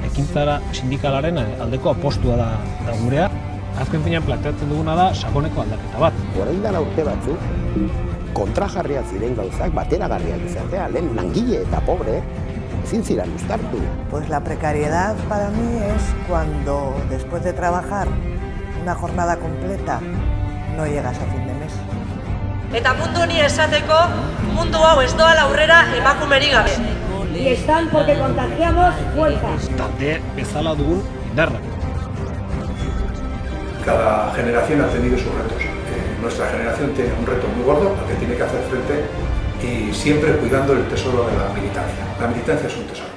Ekintzara sindikalaren aldeko apostua da gurea. Azken finean planteatzen duguna da sakoneko aldaketa bat. Orain dela urte batzuk, kontrajarriak ziren gauzak bateragarriak izatea, lehen langile eta pobre, ezin ziren uztartu. Pues la precariedad para mí es cuando después de trabajar una jornada completa no llegas a fin de mes. Eta mundu honi esateko, mundu hau ez doala aurrera emakumerik gabe. Y están porque contagiamos fuerza. Talde bezala dugun indarra. Cada generación ha tenido sus retos. Nuestra generación tiene un reto muy gordo al que tiene que hacer frente y siempre cuidando el tesoro de la militancia. La militancia es un tesoro.